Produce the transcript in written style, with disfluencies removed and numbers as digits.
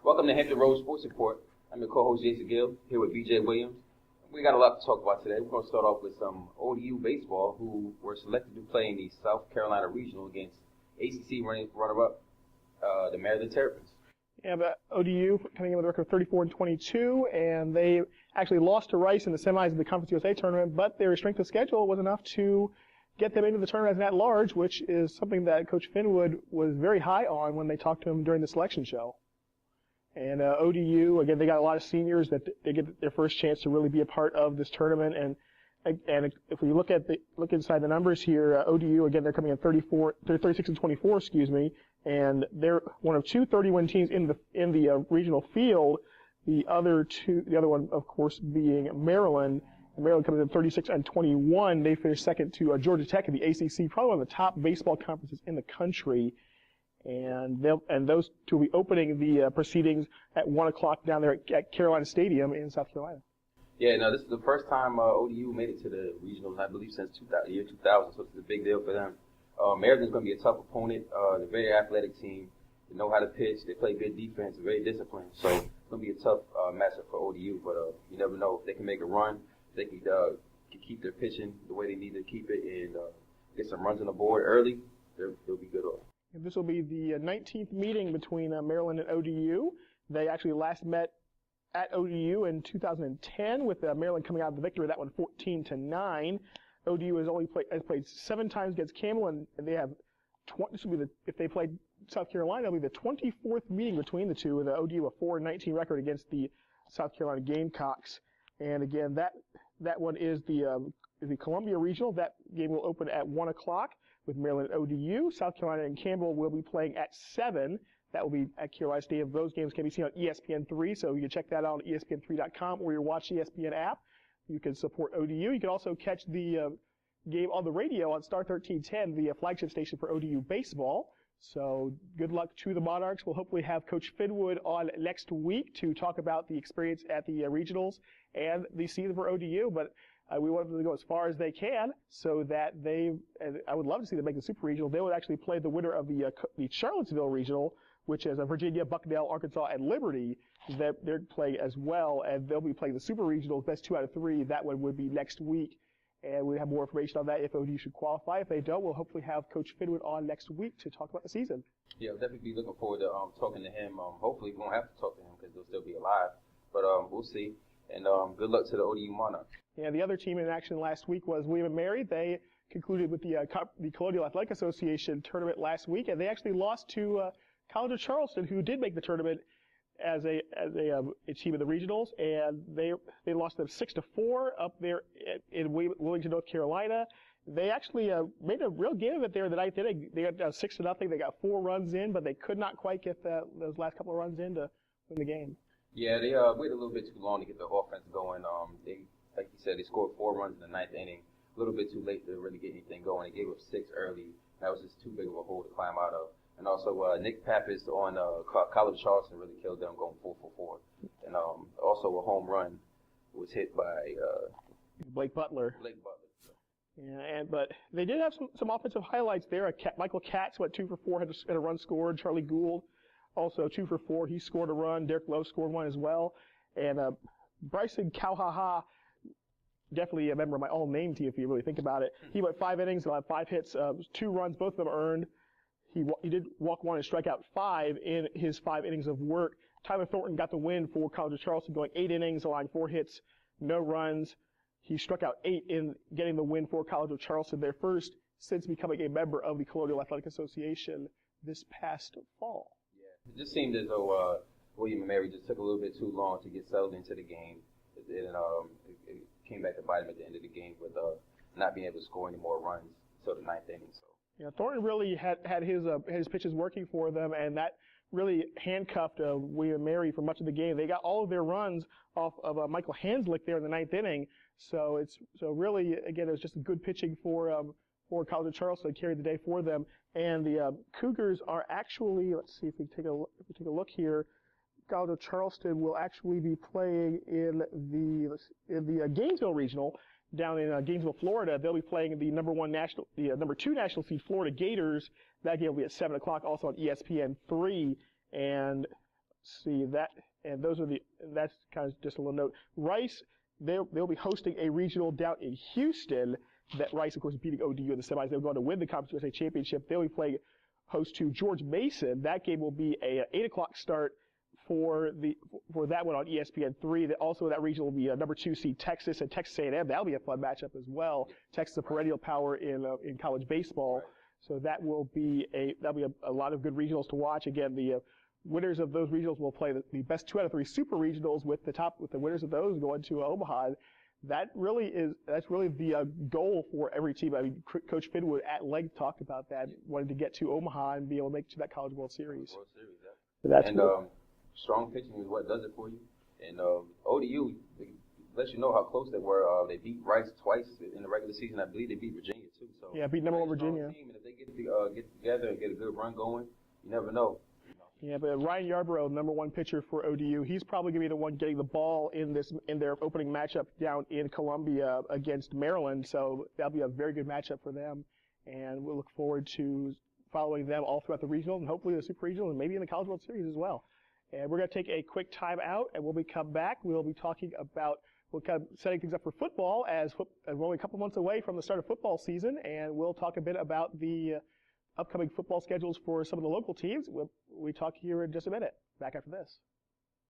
Welcome to Hampton Road Sports Report. I'm your co-host Jason Gill, here with BJ Williams. We got a lot to talk about today. We're going to start off with some ODU baseball, who were selected to play in the South Carolina Regional against ACC runner-up, the Maryland Terrapins. Yeah, but ODU coming in with a record of 34-22, and they actually lost to Rice in the semis of the Conference USA tournament, but their strength of schedule was enough to get them into the tournament as an at-large, which is something that Coach Finwood was very high on when they talked to him during the selection show. And ODU, again, they got a lot of seniors that they get their first chance to really be a part of this tournament. And if we look inside the numbers here, ODU, again, they're coming in 36-24, and they're one of two 30-win teams in the regional field. The other one, of course, being Maryland. Maryland coming in 36-21. They finished second to Georgia Tech in the ACC, probably one of the top baseball conferences in the country. And those two will be opening the proceedings at 1 o'clock down there at Carolina Stadium in South Carolina. Yeah, no, this is the first time ODU made it to the regionals, I believe, since year 2000, so it's a big deal for them. Maryland's going to be a tough opponent. They're a very athletic team. They know how to pitch. They play good defense. They're very disciplined. So it's going to be a tough matchup for ODU, but you never know. If they can make a run, if they can keep their pitching the way they need to keep it and get some runs on the board early, they'll be good off. This will be the 19th meeting between Maryland and ODU. They actually last met at ODU in 2010, with Maryland coming out of the victory of that one 14-9. ODU has played 7 times against Campbell, and they have if they played South Carolina, it'll be the 24th meeting between the two, with ODU a 4-19 record against the South Carolina Gamecocks. And again, that one is the Columbia Regional. That game will open at 1 o'clock. With Maryland and ODU. South Carolina and Campbell will be playing at 7. That will be at Carolina Stadium. Those games can be seen on ESPN3, so you can check that out on ESPN3.com or your Watch ESPN app. You can support ODU. You can also catch the game on the radio on Star 1310, the flagship station for ODU baseball. So good luck to the Monarchs. We'll hopefully have Coach Finwood on next week to talk about the experience at the regionals and the season for ODU. But we want them to go as far as they can, so that and I would love to see them make the Super Regional. They would actually play the winner of the Charlottesville Regional, which is Virginia, Bucknell, Arkansas, and Liberty. They're playing as well, and they'll be playing the Super Regional, best 2 out of 3. That one would be next week, and we'll have more information on that if ODU should qualify. If they don't, we'll hopefully have Coach Finwood on next week to talk about the season. Yeah, we'll definitely be looking forward to talking to him. Hopefully we won't have to talk to him because they'll still be alive, but we'll see. And good luck to the ODU Monarchs. Yeah, the other team in action last week was William & Mary. They concluded with the Colonial Athletic Association tournament last week, and they actually lost to College of Charleston, who did make the tournament as a team in the regionals, and they lost them 6-4 up there in Wilmington, North Carolina. They actually made a real game of it there in the ninth inning. They got down 6-0. They got 4 runs in, but they could not quite get those last couple of runs in to win the game. Yeah, they waited a little bit too long to get the offense going. They, like you said, they scored 4 runs in the ninth inning. A little bit too late to really get anything going. They gave up 6 early. That was just too big of a hole to climb out of. And also, Nick Pappas on College of Charleston really killed them, going 4 for 4. And also a home run was hit by Blake Butler. Yeah, but they did have some offensive highlights there. Michael Katz went 2 for 4, had a run scored. Charlie Gould also 2 for 4. He scored a run. Derek Lowe scored one as well. And Bryson Kauhaha, definitely a member of my all-name team if you really think about it. He went 5 innings, allowed 5 hits, 2 runs, both of them earned. He did walk 1 and strike out 5 in his 5 innings of work. Tyler Thornton got the win for College of Charleston, going 8 innings, allowing 4 hits, no runs. He struck out 8 in getting the win for College of Charleston, their first since becoming a member of the Colonial Athletic Association this past fall. Yeah, it just seemed as though William & Mary just took a little bit too long to get settled into the game. It came back to bite him at the end of the game with not being able to score any more runs until the ninth inning. So. Yeah, Thornton really had his pitches working for them, and that really handcuffed William & Mary for much of the game. They got all of their runs off of Michael Hanslick there in the ninth inning. So really, again, it was just good pitching for College of Charleston. Carried the day for them. And the Cougars are actually, let's see if we take a look here. College of Charleston will actually be playing in the Gainesville Regional down in Gainesville, Florida. They'll be playing the number 2 national seed Florida Gators. That game will be at 7 o'clock, also on ESPN3. And see that, and that's kind of just a little note. Rice, they'll be hosting a regional down in Houston. That Rice, of course, beating ODU in the semis. They're going to win the Conference USA Championship. They'll be playing host to George Mason. That game will be a 8:00 start for that one on ESPN3. Also, that region will be number 2 seed Texas and Texas A&M. That'll be a fun matchup as well. Texas, a perennial power in college baseball. So that'll be a lot of good regionals to watch. Again, the winners of those regionals will play the best 2 out of 3 super regionals with the winners of those going to Omaha. That's really the goal for every team. I mean, Coach Finwood at length talked about that, wanting to get to Omaha and be able to make it to that College World Series. So that's strong pitching is what does it for you. And ODU lets you know how close they were. They beat Rice twice in the regular season. I believe they beat Virginia too. So yeah, beat number 1 Virginia. Team, and if they get together and get a good run going, you never know. Yeah, but Ryan Yarborough, number 1 pitcher for ODU, he's probably going to be the one getting the ball in their opening matchup down in Columbia against Maryland. So that'll be a very good matchup for them, and we'll look forward to following them all throughout the regional and hopefully the super regional and maybe in the College World Series as well. And we're going to take a quick time out, and when we come back, we'll be talking about setting things up for football as we're only a couple months away from the start of football season, and we'll talk a bit about the upcoming football schedules for some of the local teams. We talk here in just a minute. Back after this.